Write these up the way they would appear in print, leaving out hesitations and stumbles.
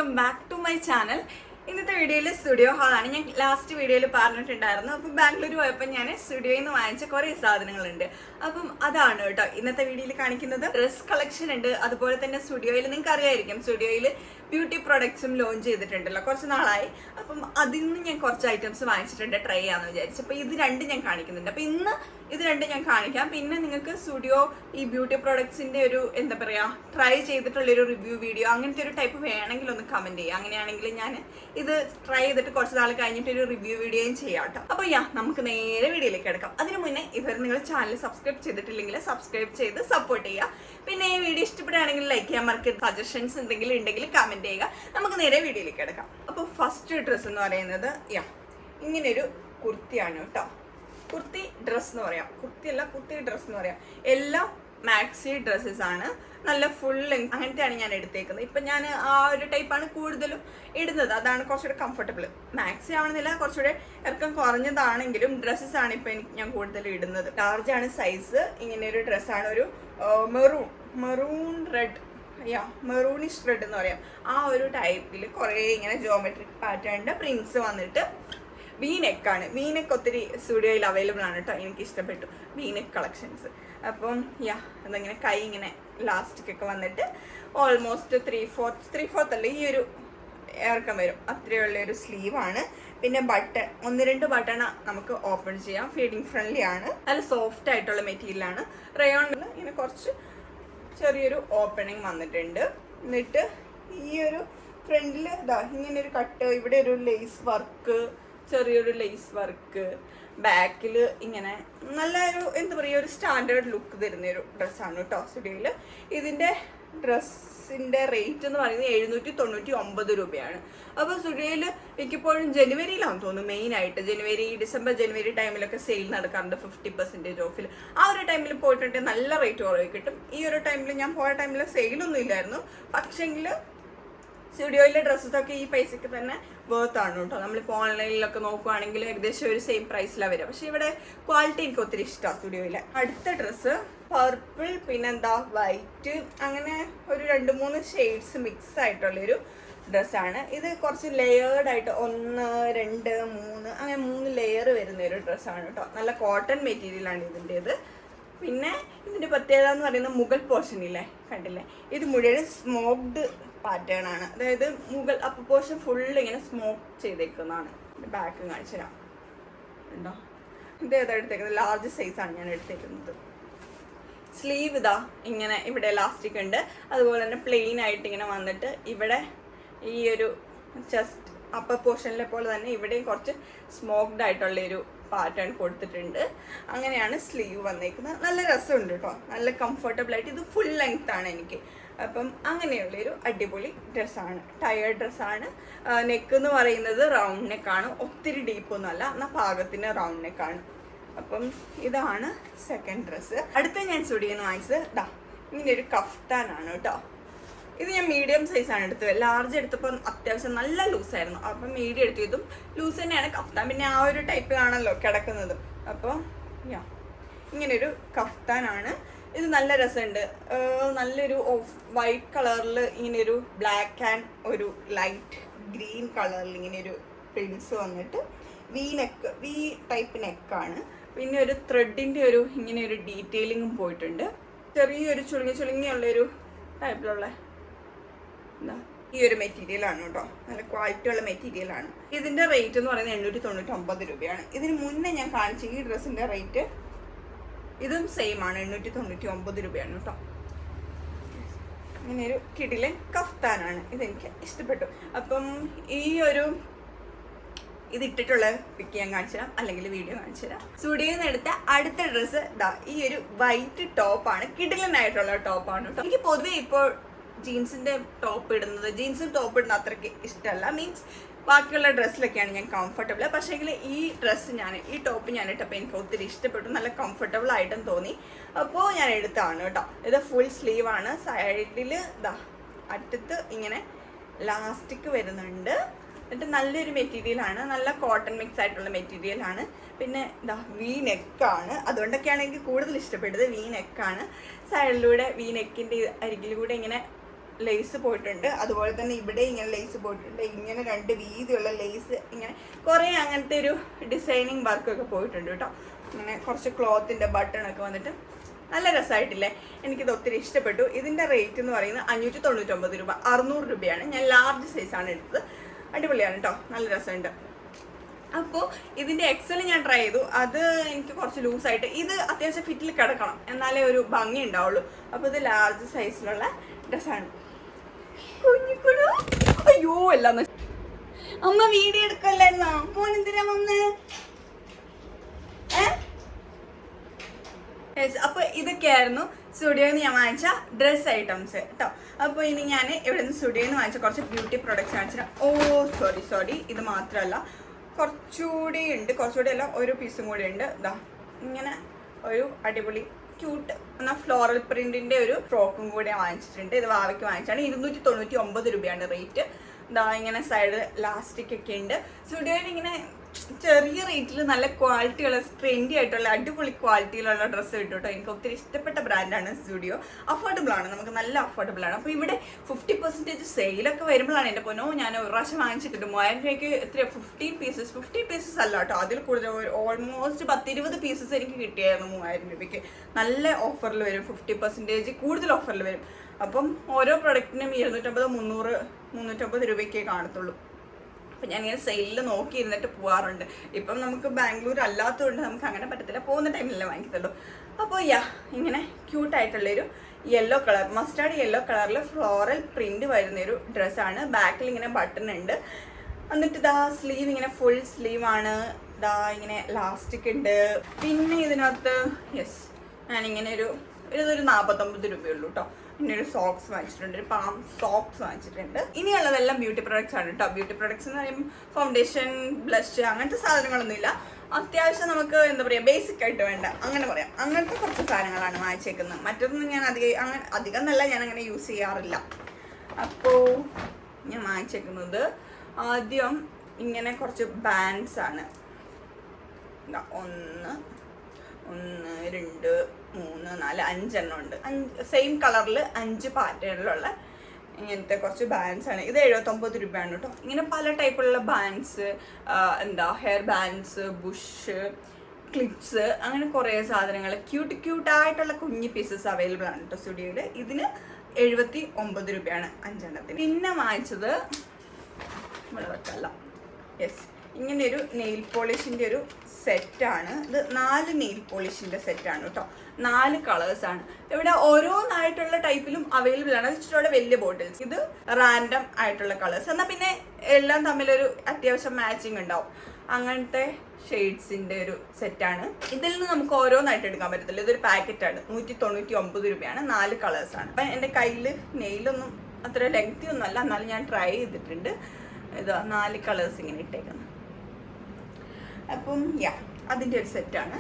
Welcome back to my channel. ഇന്നത്തെ വീഡിയോയിൽ studio ഹാളാണ്. ഞാൻ ലാസ്റ്റ് വീഡിയോയിൽ പറഞ്ഞിട്ടുണ്ടായിരുന്നു. അപ്പം ബാംഗ്ലൂർ പോയപ്പോൾ ഞാൻ സ്റ്റുഡിയോയിൽ നിന്ന് വാങ്ങിച്ച കുറേ സാധനങ്ങളുണ്ട്. അപ്പം അതാണ് കേട്ടോ ഇന്നത്തെ വീഡിയോയിൽ കാണിക്കുന്നത്. ഡ്രസ് കളക്ഷൻ ഉണ്ട്. അതുപോലെ തന്നെ സ്റ്റുഡിയോയിൽ നിങ്ങൾക്ക് അറിയായിരിക്കും, സ്റ്റുഡിയോയിൽ ബ്യൂട്ടി പ്രോഡക്ട്സും ലോഞ്ച് ചെയ്തിട്ടുണ്ടല്ലോ കുറച്ച് നാളായി. അപ്പം അതിൽ നിന്ന് ഞാൻ കുറച്ച് ഐറ്റംസ് വാങ്ങിച്ചിട്ടുണ്ട്, ട്രൈ ചെയ്യാമെന്ന് വിചാരിച്ചു. അപ്പോൾ ഇത് രണ്ടും ഞാൻ കാണിക്കുന്നുണ്ട്. അപ്പോൾ ഇന്ന് ഇത് രണ്ടും ഞാൻ കാണിക്കാം. പിന്നെ നിങ്ങൾക്ക് സ്റ്റുഡിയോ ഈ ബ്യൂട്ടി പ്രോഡക്ട്സിൻ്റെ ഒരു എന്താ പറയുക ട്രൈ ചെയ്തിട്ടുള്ളൊരു റിവ്യൂ വീഡിയോ അങ്ങനത്തെ ഒരു ടൈപ്പ് വേണമെങ്കിൽ ഒന്ന് കമൻറ്റ് ചെയ്യുക. അങ്ങനെയാണെങ്കിൽ ഞാൻ ഇത് ട്രൈ ചെയ്തിട്ട് കുറച്ച് നാൾ കഴിഞ്ഞിട്ട് ഒരു റിവ്യൂ വീഡിയോയും ചെയ്യാം കേട്ടോ. അപ്പോൾ നമുക്ക് നേരെ വീഡിയോയിലേക്ക് എടുക്കാം. അതിന് മുന്നേ ഇവർ നിങ്ങൾ ചാനൽ സബ്സ്ക്രൈബ് ചെയ്തിട്ടില്ലെങ്കിൽ സബ്സ്ക്രൈബ് ചെയ്ത് സപ്പോർട്ട് ചെയ്യുക. പിന്നെ ഈ വീഡിയോ ഇഷ്ടപ്പെടുകയാണെങ്കിൽ ലൈക്ക് ചെയ്യാൻ മറക്കരുത്. സജഷൻസ് എന്തെങ്കിലും ഉണ്ടെങ്കിൽ കമൻറ്റ് ചെയ്യുക. നമുക്ക് നേരെ വീഡിയോയിലേക്ക് എടുക്കാം. അപ്പോൾ ഫസ്റ്റ് ഡ്രസ്സ് എന്ന് പറയുന്നത് ഇങ്ങനെയൊരു കുർത്തിയാണ് കേട്ടോ. കുർത്തി ഡ്രസ് എന്ന് പറയാം, കുർത്തി ഡ്രസ് എന്ന് പറയാം. എല്ലാം മാക്സി ഡ്രസ്സസ് ആണ്, നല്ല ഫുൾ ലെങ്ത് അങ്ങനത്തെയാണ് ഞാൻ എടുത്തേക്കുന്നത്. ഇപ്പം ഞാൻ ആ ഒരു ടൈപ്പാണ് കൂടുതലും ഇടുന്നത്, അതാണ് കുറച്ചുകൂടെ കംഫർട്ടബിൾ. മാക്സി ആവണമെന്നില്ല, കുറച്ചുകൂടെ ഇറക്കം കുറഞ്ഞതാണെങ്കിലും ഡ്രസ്സസ് ആണ് ഇപ്പം ഞാൻ കൂടുതൽ ഇടുന്നത്. ലാർജ് ആണ് സൈസ്. ഇങ്ങനെ ഒരു ഡ്രസ്സാണ്, ഒരു മെറൂൺ റെഡ് മെറൂണിഷ് റെഡ് എന്ന് പറയാം. ആ ഒരു ടൈപ്പിൽ കുറേ ഇങ്ങനെ ജോമെട്രിക് പാറ്റേണിൻ്റെ പ്രിൻസ് വന്നിട്ട് വീനെക്കാണ്. വീനെക്ക് ഒത്തിരി സ്റ്റുഡിയോയിൽ അവൈലബിൾ ആണ് കേട്ടോ. എനിക്ക് ഇഷ്ടപ്പെട്ടു വീനെക്ക് കളക്ഷൻസ്. അപ്പം അതങ്ങനെ കൈ ഇങ്ങനെ ലാസ്റ്റിക്കൊക്കെ വന്നിട്ട് ഓൾമോസ്റ്റ് ത്രീ ഫോർത്ത് അല്ല, ഈ ഒരു ഇറക്കം വരും, അത്രയുള്ളൊരു സ്ലീവാണ്. പിന്നെ ബട്ടൺ 1-2 ബട്ടൺ നമുക്ക് ഓപ്പൺ ചെയ്യാം. ഫീഡിങ് ഫ്രണ്ട്ലി ആണ്, നല്ല സോഫ്റ്റ് ആയിട്ടുള്ള മെറ്റീരിയലാണ്. റയോണിൽ ഇങ്ങനെ കുറച്ച് ചെറിയൊരു ഓപ്പണിങ് വന്നിട്ടുണ്ട്. എന്നിട്ട് ഈ ഒരു ഫ്രണ്ടിൽ ഇങ്ങനൊരു കട്ട്, ഇവിടെ ഒരു ലേസ് വർക്ക്, ചെറിയൊരു ലേസ് വർക്ക്, ബാക്കിൽ ഇങ്ങനെ നല്ലൊരു എന്താ പറയുക ഒരു സ്റ്റാൻഡേർഡ് ലുക്ക് തരുന്നൊരു ഡ്രസ്സാണ് കേട്ടോ സ്റ്റുഡിയോയിൽ. ഇതിൻ്റെ ഡ്രസ്സിൻ്റെ റേറ്റ് എന്ന് പറയുന്നത് 799 രൂപയാണ്. അപ്പോൾ സ്റ്റുഡിയോയിൽ മിക്കപ്പോഴും ജനുവരിയിലാണെന്ന് തോന്നുന്നു മെയിനായിട്ട്. ഡിസംബർ ടൈമിലൊക്കെ സെയിൽ നടക്കാറുണ്ട് 50% ഓഫിൽ. ആ ഒരു ടൈമിൽ പോയിട്ടുണ്ടെങ്കിൽ നല്ല റേറ്റ് കുറവ് കിട്ടും. ഈ ഒരു ടൈമിൽ ഞാൻ പോയ ടൈമിൽ സെയിലൊന്നും ഇല്ലായിരുന്നു. പക്ഷെങ്കിൽ സ്റ്റുഡിയോയിലെ ഡ്രസ്സസൊക്കെ ഈ പൈസയ്ക്ക് തന്നെ വേർത്താണ് കേട്ടോ. നമ്മളിപ്പോൾ ഓൺലൈനിലൊക്കെ നോക്കുകയാണെങ്കിൽ ഏകദേശം ഒരു സെയിം പ്രൈസിലാണ് വരിക. പക്ഷേ ഇവിടെ ക്വാളിറ്റി എനിക്ക് ഒത്തിരി ഇഷ്ടമാണ് സ്റ്റുഡിയോയിലെ. അടുത്ത ഡ്രസ്സ് പർപ്പിൾ, പിന്നെന്താ വൈറ്റ്, അങ്ങനെ ഒരു 2-3 ഷെയ്ഡ്സ് മിക്സ് ആയിട്ടുള്ളൊരു ഡ്രസ്സാണ്. ഇത് കുറച്ച് ലെയേർഡ് ആയിട്ട് 1, 2, 3 അങ്ങനെ 3 ലെയർ വരുന്ന ഒരു ഡ്രസ്സാണ് കേട്ടോ. നല്ല കോട്ടൺ മെറ്റീരിയലാണ് ഇതിൻ്റേത്. പിന്നെ ഇതിൻ്റെ പ്രത്യേകത എന്ന് പറയുന്നത് മുകൾ പോർഷനില്ലേ, കണ്ടില്ലേ, ഇത് മുഴുവൻ സ്മോക്ഡ് പാറ്റേൺ ആണ്. അതായത് മുകൾ അപ്പർ പോർഷൻ ഫുള്ള് ഇങ്ങനെ സ്മോക്ക് ചെയ്തേക്കുന്നതാണ്. ബാക്ക് കാണിച്ചു തരാം, ഉണ്ടോ? ഇത് ഏതാ എടുത്തേക്കുന്നത്? ലാർജ് സൈസാണ് ഞാൻ എടുത്തേക്കുന്നത്. സ്ലീവ് ഇങ്ങനെ ഇവിടെ എലാസ്റ്റിക് ഉണ്ട്. അതുപോലെ തന്നെ പ്ലെയിൻ ആയിട്ട് ഇങ്ങനെ വന്നിട്ട് ഇവിടെ ഈ ഒരു ചെസ്റ്റ് അപ്പർ പോർഷനിലെ പോലെ തന്നെ ഇവിടെയും കുറച്ച് സ്മോക്ഡ് ആയിട്ടുള്ളൊരു പാറ്റേൺ കൊടുത്തിട്ടുണ്ട്. അങ്ങനെയാണ് സ്ലീവ് വന്നേക്കുന്നത്. നല്ല രസമുണ്ട് കേട്ടോ, നല്ല കംഫർട്ടബിൾ ആയിട്ട്. ഇത് ഫുൾ ലെങ്ത് ആണ് എനിക്ക്. അപ്പം അങ്ങനെയുള്ളൊരു അടിപൊളി ഡ്രസ്സാണ്, ടയേർഡ് ഡ്രസ്സാണ്. നെക്ക് എന്ന് പറയുന്നത് റൗണ്ട് നെക്കാണ്, ഒത്തിരി ഡീപ്പൊന്നും അല്ല, എന്നാൽ പാകത്തിന് റൗണ്ട് നെക്കാണ്. അപ്പം ഇതാണ് സെക്കൻഡ് ഡ്രസ്സ്. അടുത്ത ഞാൻ സ്റ്റുഡിയോയിൽ നിന്ന് വാങ്ങിച്ചത് ഇങ്ങനെ ഒരു കഫ്താനാണ് കേട്ടോ. ഇത് ഞാൻ മീഡിയം സൈസാണ് എടുത്തത്. ലാർജ് എടുത്തപ്പോൾ അത്യാവശ്യം നല്ല ലൂസായിരുന്നു. അപ്പം മീഡിയം എടുത്തു. ഇതും ലൂസ് തന്നെയാണ് കഫ്താൻ, പിന്നെ ആ ഒരു ടൈപ്പിലാണല്ലോ കിടക്കുന്നത്. അപ്പോൾ ഇങ്ങനെയൊരു കഫ്താനാണ്. ഇത് നല്ല രസമുണ്ട്. നല്ലൊരു വൈറ്റ് കളറിൽ ഇങ്ങനെയൊരു ബ്ലാക്ക് ആൻഡ് ഒരു ലൈറ്റ് ഗ്രീൻ കളറിൽ ഇങ്ങനെയൊരു പ്രിൻസ് വന്നിട്ട് വി ടൈപ്പ് നെക്കാണ്. പിന്നെ ഒരു ത്രെഡിൻ്റെ ഇങ്ങനെ ഒരു ഡീറ്റെയിലിങ്ങും പോയിട്ടുണ്ട്. ചെറിയൊരു ചുളുങ്ങിയുള്ളൊരു ടൈപ്പിലുള്ള ഈ ഒരു മെറ്റീരിയലാണ് കേട്ടോ. നല്ല ക്വാളിറ്റി ഉള്ള മെറ്റീരിയലാണ്. ഇതിൻ്റെ റേറ്റ് എന്ന് പറയുന്നത് 899 രൂപയാണ്. ഇതിന് മുന്നേ ഞാൻ കാണിച്ച ഈ ഡ്രസ്സിൻ്റെ റേറ്റ് ഇതും സെയിം ആണ്, 899 രൂപയാണ് കേട്ടോ. ഇങ്ങനെ ഒരു കിടിലൻ കഫ്താനാണ്. ഇതെനിക്ക് ഇഷ്ടപ്പെട്ടു. അപ്പം ഇതിട്ടിട്ടുള്ള പിക്ക് ഞാൻ കാണിച്ചു തരാം, അല്ലെങ്കിൽ വീഡിയോ കാണിച്ചു തരാം. സ്റ്റുഡിയോയിൽ നിന്ന് എടുത്ത അടുത്ത ഡ്രസ്സ് ഈ ഒരു വൈറ്റ് ടോപ്പാണ്. കിടിലനായിട്ടുള്ള ടോപ്പാണ് കേട്ടോ. എനിക്ക് പൊതുവെ ഇപ്പോൾ ജീൻസും ടോപ്പ് ഇടുന്ന അത്രയ്ക്ക് ഇഷ്ടമല്ല. മീൻസ് ബാക്കിയുള്ള ഡ്രസ്സിലൊക്കെയാണ് ഞാൻ കംഫർട്ടബിൾ. പക്ഷേങ്കിൽ ഈ ടോപ്പ് ഞാൻ ഇട്ടപ്പോൾ എനിക്ക് ഒത്തിരി ഇഷ്ടപ്പെട്ടു, നല്ല കംഫർട്ടബിൾ ആയിട്ടും തോന്നി. അപ്പോൾ ഞാൻ എടുത്തതാണ് കേട്ടോ. ഇത് ഫുൾ സ്ലീവാണ്. സൈഡിൽ അറ്റത്ത് ഇങ്ങനെ ലാസ്റ്റിക് വരുന്നുണ്ട്. എന്നിട്ട് നല്ലൊരു മെറ്റീരിയലാണ്, നല്ല കോട്ടൺ മിക്സ് ആയിട്ടുള്ള മെറ്റീരിയലാണ്. പിന്നെ വി നെക്കാണ്, അതുകൊണ്ടൊക്കെയാണ് എനിക്ക് കൂടുതൽ ഇഷ്ടപ്പെട്ടത്. വി നെക്കാണ്. സൈഡിലൂടെ വി നെക്കിൻ്റെ അരികിലൂടെ ഇങ്ങനെ ലേസ് പോയിട്ടുണ്ട്. അതുപോലെ തന്നെ ഇവിടെ ഇങ്ങനെ ലേസ് പോയിട്ടുണ്ട്. ഇങ്ങനെ 2 വീതിയുള്ള ലേസ്, ഇങ്ങനെ കുറേ അങ്ങനത്തെ ഒരു ഡിസൈനിങ് വർക്കൊക്കെ പോയിട്ടുണ്ട് കേട്ടോ. ഇങ്ങനെ കുറച്ച് ക്ലോത്തിൻ്റെ ബട്ടണൊക്കെ വന്നിട്ട് നല്ല രസമായിട്ടില്ലേ? എനിക്കിത് ഒത്തിരി ഇഷ്ടപ്പെട്ടു. ഇതിൻ്റെ റേറ്റ് എന്ന് പറയുന്നത് 599 രൂപ, 600 രൂപയാണ്. ഞാൻ ലാർജ് സൈസാണ് എടുത്തത്. അടിപൊളിയാണ് കേട്ടോ, നല്ല രസമുണ്ട്. അപ്പോൾ ഇതിൻ്റെ എക്സൽ ഞാൻ ട്രൈ ചെയ്തു. അത് എനിക്ക് കുറച്ച് ലൂസായിട്ട്, ഇത് അത്യാവശ്യം ഫിറ്റിൽ കിടക്കണം എന്നാലേ ഒരു ഭംഗി ഉണ്ടാവുള്ളൂ. അപ്പോൾ ഇത് ലാർജ് സൈസിലുള്ള ഡ്രസ്സാണ്. കുഞ്ഞിക്കുടു, അയ്യോ എല്ലാം അമ്മ വീഡിയോ എടുക്കല്ലായിരുന്നോ? മോൻ എന്തിനാ വന്ന്? അപ്പൊ ഇതൊക്കെയായിരുന്നു സ്റ്റുഡിയോയിൽ നിന്ന് ഞാൻ വാങ്ങിച്ച ഡ്രസ് ഐറ്റംസ് കേട്ടോ. അപ്പോൾ ഇനി ഞാൻ ഇവിടെ നിന്ന് സ്റ്റുഡിയോയിൽ നിന്ന് വാങ്ങിച്ച കുറച്ച് ബ്യൂട്ടി പ്രൊഡക്ട്സ് കാണിച്ചിട്ട്, സോറി ഇത് മാത്രമല്ല, കുറച്ചുകൂടി ഉണ്ട്. കുറച്ചുകൂടി അല്ല, ഒരു പീസും കൂടി ഉണ്ട്. ഇതാ ഇങ്ങനെ ഒരു അടിപൊളി ക്യൂട്ട് എന്നാൽ ഫ്ലോറൽ പ്രിന്റിന്റെ ഒരു ഫ്രോക്കും കൂടി വാങ്ങിച്ചിട്ടുണ്ട്. ഇത് വാവയ്ക്ക് വാങ്ങിച്ചാണ്. 299 രൂപയാണ് റേറ്റ്. ഇതാ ഇങ്ങനെ സൈഡ് ലാസ്റ്റിക് ഒക്കെ ഉണ്ട്. സ്റ്റുഡിയോയിൽ ഇങ്ങനെ ചെറിയ റേറ്റിൽ നല്ല ക്വാളിറ്റിയുള്ള ട്രെൻഡി ആയിട്ടുള്ള അടിപൊളി ക്വാളിറ്റിയിലുള്ള ഡ്രസ്സ് കിട്ടും കേട്ടോ. എനിക്ക് ഒത്തിരി ഇഷ്ടപ്പെട്ട ബ്രാൻഡാണ് സ്റ്റുഡിയോ. അഫോർഡബിൾ ആണ്, നമുക്ക് നല്ല അഫോർഡബിൾ ആണ്. അപ്പോൾ ഇവിടെ 50% സെയിലൊക്കെ വരുമ്പോഴാണ് എൻ്റെ പൊന്നോ ഞാൻ ഒരു പ്രാവശ്യം വാങ്ങിച്ചിട്ടുണ്ട്. 3000 രൂപയ്ക്ക് എത്ര 50 പീസസ് അല്ല കേട്ടോ, അതിൽ കൂടുതൽ ഓൾമോസ്റ്റ് 10-20 പീസസ് എനിക്ക് കിട്ടിയായിരുന്നു 3000 രൂപയ്ക്ക്. നല്ല ഓഫറിൽ വരും, 50% കൂടുതൽ ഓഫറിൽ വരും. അപ്പം ഓരോ പ്രൊഡക്റ്റിനും 250, 300, 350 രൂപയ്ക്കേ കാണത്തുള്ളൂ. അപ്പം ഞാനിങ്ങനെ സെയിലിൽ നോക്കിയിരുന്നിട്ട് പോകാറുണ്ട്. ഇപ്പം നമുക്ക് ബാംഗ്ലൂർ അല്ലാത്തതുകൊണ്ട് നമുക്ക് അങ്ങനെ പറ്റത്തില്ല, പോകുന്ന ടൈമിലല്ലേ വാങ്ങിക്കത്തുള്ളൂ. അപ്പോൾ ഇങ്ങനെ ക്യൂട്ടായിട്ടുള്ളൊരു യെല്ലോ കളർ, മസ്റ്റാർഡ് യെല്ലോ കളറിൽ ഫ്ലോറൽ പ്രിന്റ് വരുന്നൊരു ഡ്രസ്സാണ്. ബാക്കിൽ ഇങ്ങനെ ബട്ടൺ ഉണ്ട്. എന്നിട്ട് ഇതാ സ്ലീവ് ഇങ്ങനെ ഫുൾ സ്ലീവാണ്. ഇതാ ഇങ്ങനെ ലാസ്റ്റിക് ഉണ്ട്. പിന്നെ ഇതിനകത്ത് ഞാനിങ്ങനെ ഇതൊരു 49 രൂപയുള്ളൂ കേട്ടോ. പിന്നെ ഒരു സോക്സ് വാങ്ങിച്ചിട്ടുണ്ട്, ഒരു പാം സോക്സ് വാങ്ങിച്ചിട്ടുണ്ട്. ഇനിയുള്ളതെല്ലാം ബ്യൂട്ടി പ്രൊഡക്ട്സ് ആണ് കേട്ടോ. ബ്യൂട്ടി പ്രൊഡക്ട്സ് എന്ന് പറയുമ്പോൾ ഫൗണ്ടേഷൻ, ബ്ലഷ് അങ്ങനത്തെ സാധനങ്ങളൊന്നുമില്ല. അത്യാവശ്യം നമുക്ക് എന്താ പറയുക, ബേസിക് ആയിട്ട് വേണ്ട അങ്ങനെ പറയാം, അങ്ങനത്തെ കുറച്ച് സാധനങ്ങളാണ് വാങ്ങിച്ചേക്കുന്നത്. മറ്റൊന്നും ഞാൻ അധികം എന്നല്ല, ഞാൻ അങ്ങനെ യൂസ് ചെയ്യാറില്ല. അപ്പോൾ ഞാൻ വാങ്ങിച്ചേക്കുന്നത് ആദ്യം ഇങ്ങനെ കുറച്ച് ബാൻഡ്സ് ആണ്. 1 2 3 4 5 എണ്ണം ഉണ്ട്. സെയിം കളറിൽ 5 പാറ്റേണിലുള്ള ഇങ്ങനത്തെ കുറച്ച് ബാൻഡ്സ് ആണ്. ഇത് 79 രൂപയാണ് കേട്ടോ. ഇങ്ങനെ പല ടൈപ്പിലുള്ള bands, hair bands, brush, clips, അങ്ങനെ കുറേ സാധനങ്ങൾ ക്യൂട്ടായിട്ടുള്ള കുഞ്ഞി പീസസ് അവൈലബിൾ ആണ് കേട്ടോ സ്റ്റുഡിയോയിൽ. ഇതിന് 79 രൂപയാണ് 5 എണ്ണത്തിന്. പിന്നെ വാങ്ങിച്ചത് ഇവിടെ വെക്കല്ല, ഇങ്ങനെയൊരു നെയിൽ പോളിഷിൻ്റെ ഒരു സെറ്റാണ്. ഇത് 4 നെയിൽ പോളിഷിൻ്റെ സെറ്റാണ് കേട്ടോ. 4 കളേഴ്സാണ്. ഇവിടെ ഓരോന്നായിട്ടുള്ള ടൈപ്പിലും അവൈലബിൾ ആണ്. ഇച്ചിരി വലിയ ബോട്ടിൽസ്. ഇത് റാൻഡം ആയിട്ടുള്ള കളേഴ്സ്, എന്നാൽ പിന്നെ എല്ലാം തമ്മിലൊരു അത്യാവശ്യം മാച്ചിങ് ഉണ്ടാവും. അങ്ങനത്തെ ഷെയ്ഡ്സിൻ്റെ ഒരു സെറ്റാണ്. ഇതിൽ നിന്ന് നമുക്ക് ഓരോന്നായിട്ട് എടുക്കാൻ പറ്റത്തില്ല. ഇതൊരു പാക്കറ്റാണ്. 199 രൂപയാണ്. 4 കളേഴ്സാണ്. അപ്പം എൻ്റെ കയ്യിൽ നെയിലൊന്നും അത്ര ലെങ്തി ഒന്നും അല്ല, എന്നാലും ഞാൻ ട്രൈ ചെയ്തിട്ടുണ്ട്. ഇതാ 4 കളേഴ്സ് ഇങ്ങനെ ഇട്ടേക്കുന്നത്. അപ്പം അതിൻ്റെ ഒരു സെറ്റാണ്.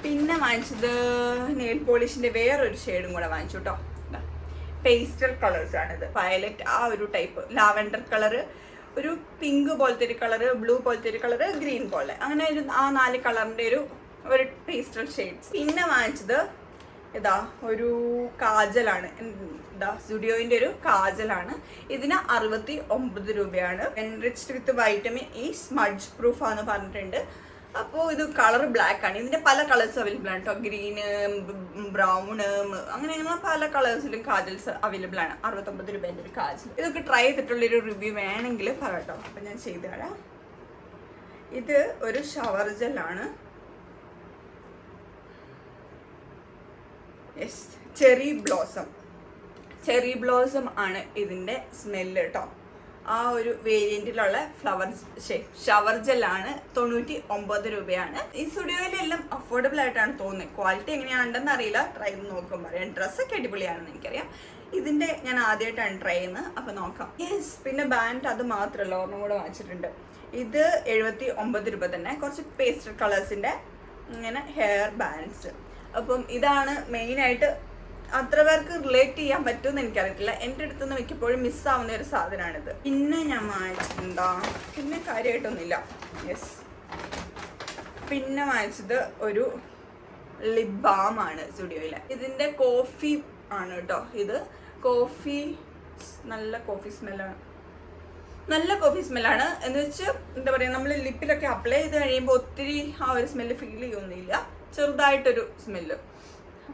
പിന്നെ വാങ്ങിച്ചത് നെയിൽ പോളിഷിൻ്റെ വേറൊരു ഷെയ്ഡും കൂടെ വാങ്ങിച്ചു കേട്ടോ. പേസ്റ്റൽ കളേഴ്സാണിത്. വയലറ്റ്, ആ ഒരു ടൈപ്പ്, ലാവൻഡർ കളറ്, ഒരു പിങ്ക് പോലത്തെ ഒരു കളറ്, ബ്ലൂ പോലത്തെ ഒരു കളറ്, ഗ്രീൻ പോലെ, അങ്ങനെ ആ 4 കളറിൻ്റെ ഒരു പേസ്റ്റൽ ഷെയ്ഡ്സ്. പിന്നെ വാങ്ങിച്ചത് ഒരു കാജലാണ്. സ്റ്റുഡിയോയിൻ്റെ ഒരു കാജലാണ്. ഇതിന് 69 രൂപയാണ്. Enriched with vitamin E, smudge proof ആണെന്ന് പറഞ്ഞിട്ടുണ്ട്. അപ്പോൾ ഇത് കളർ ബ്ലാക്ക് ആണ്. ഇതിൻ്റെ പല കളേഴ്സ് അവൈലബിൾ ആണ് കേട്ടോ. ഗ്രീന്, ബ്രൗണ്, അങ്ങനെ പല കളേഴ്സിലും കാജൽസ് അവൈലബിൾ ആണ്. 69 രൂപേൻ്റെ ഒരു കാജൽ. ഇതൊക്കെ ട്രൈ ചെയ്തിട്ടുള്ളൊരു റിവ്യൂ വേണമെങ്കിൽ പറയട്ടോ, അപ്പം ഞാൻ ചെയ്തു തരാം. ഇത് ഒരു ഷവർ ജെല്ലാണ്. ചെറി ബ്ലോസം ആണ് ഇതിൻ്റെ സ്മെല്ല് കേട്ടോ. ആ ഒരു വേരിയന്റിലുള്ള ഷവർ ജെല്ലാണ്. 99 രൂപയാണ്. ഈ സ്റ്റുഡിയോയിലെല്ലാം അഫോർഡബിൾ ആയിട്ടാണ് തോന്നുന്നത്. ക്വാളിറ്റി എങ്ങനെയാണെന്ന് അറിയില്ല, ട്രൈ ചെയ്ത് നോക്കുമ്പോൾ അറിയാം. ഡ്രസ്സൊക്കെ അടിപൊളിയാണെന്ന് എനിക്കറിയാം. ഇതിൻ്റെ ഞാൻ ആദ്യമായിട്ടാണ് ട്രൈ ചെയ്യുന്നത്, അപ്പോൾ നോക്കാം. പിന്നെ ബാൻഡ് അത് മാത്രമല്ല, ഒരെണ്ണം കൂടെ വാങ്ങിച്ചിട്ടുണ്ട്. ഇത് 79 രൂപ തന്നെ. കുറച്ച് പേസ്റ്റൽ കളേഴ്സിൻ്റെ ഇങ്ങനെ ഹെയർ ബാൻഡ്സ്. അപ്പം ഇതാണ് മെയിനായിട്ട്. അത്ര പേർക്ക് റിലേറ്റ് ചെയ്യാൻ പറ്റുമെന്ന് എനിക്കറിയത്തില്ല. എൻ്റെ അടുത്തുനിന്ന് മിക്കപ്പോഴും മിസ്സാവുന്ന ഒരു സാധനമാണിത്. പിന്നെ ഞാൻ വാങ്ങിച്ചെന്താ, പിന്നെ കാര്യമായിട്ടൊന്നുമില്ല. പിന്നെ വാങ്ങിച്ചത് ഒരു ലിപ് ബാം ആണ് സ്റ്റുഡിയോയിൽ. ഇതിൻ്റെ കോഫി ആണ് കേട്ടോ. ഇത് കോഫി നല്ല കോഫി സ്മെല്ലാണ്. നല്ല കോഫി സ്മെല്ലാണ് എന്ന് വെച്ചാൽ എന്താ പറയുക, നമ്മൾ ലിപ്പിലൊക്കെ അപ്ലൈ ചെയ്ത് കഴിയുമ്പോൾ ഒത്തിരി ആ ഒരു സ്മെല്ല് ഫീൽ ചെയ്യുന്നില്ല. ചെറുതായിട്ടൊരു സ്മെല്ല്,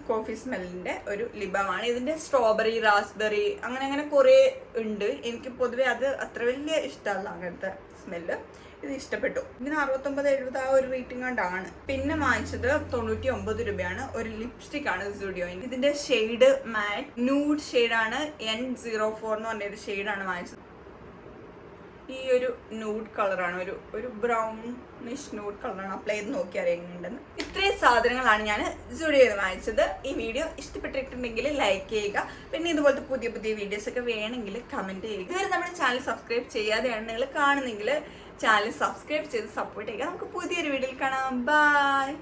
കോഫി സ്മെല്ലിൻ്റെ ഒരു ലിബമാണ്. ഇതിൻ്റെ സ്ട്രോബെറി, റാസ്ബെറി അങ്ങനെ അങ്ങനെ കുറേ ഉണ്ട്. എനിക്ക് പൊതുവെ അത് അത്ര വലിയ ഇഷ്ടമല്ല അങ്ങനത്തെ സ്മെല്ല്. ഇത് ഇഷ്ടപ്പെട്ടു. ഇതിന് 69-70 ആ ഒരു റേറ്റിംഗ് കൊണ്ടാണ്. പിന്നെ വാങ്ങിച്ചത് 99 രൂപയാണ്. ഒരു ലിപ്സ്റ്റിക് ആണ് സുഡിയോയിൻ്റെ. ഇതിന്റെ ഷെയ്ഡ് മാറ്റ് ന്യൂഡ് ഷെയ്ഡാണ്. N04 എന്ന് പറഞ്ഞൊരു ഷെയ്ഡാണ് വാങ്ങിച്ചത്. ഈ ഒരു ന്യൂഡ് കളറാണ്, ഒരു ബ്രൗണിഷ് ന്യൂഡ് കളറാണ്. അപ്ലൈ ചെയ്ത് നോക്കി അറിയുന്നുണ്ടെന്ന്. ഇത്രയും സാധനങ്ങളാണ് ഞാൻ സുഡിയോയിൽ വാങ്ങിച്ചത്. ഈ വീഡിയോ ഇഷ്ടപ്പെട്ടിട്ടുണ്ടെങ്കിൽ ലൈക്ക് ചെയ്യുക. പിന്നെ ഇതുപോലത്തെ പുതിയ പുതിയ വീഡിയോസ് ഒക്കെ വേണമെങ്കിൽ കമൻറ്റ് ചെയ്യുക. ഇതുവരെ നമ്മുടെ ചാനൽ സബ്സ്ക്രൈബ് ചെയ്യാതെയാണ് നിങ്ങൾ കാണുന്നെങ്കിൽ ചാനൽ സബ്സ്ക്രൈബ് ചെയ്ത് സപ്പോർട്ട് ചെയ്യുക. നമുക്ക് പുതിയൊരു വീഡിയോയിൽ കാണാം. ബൈ.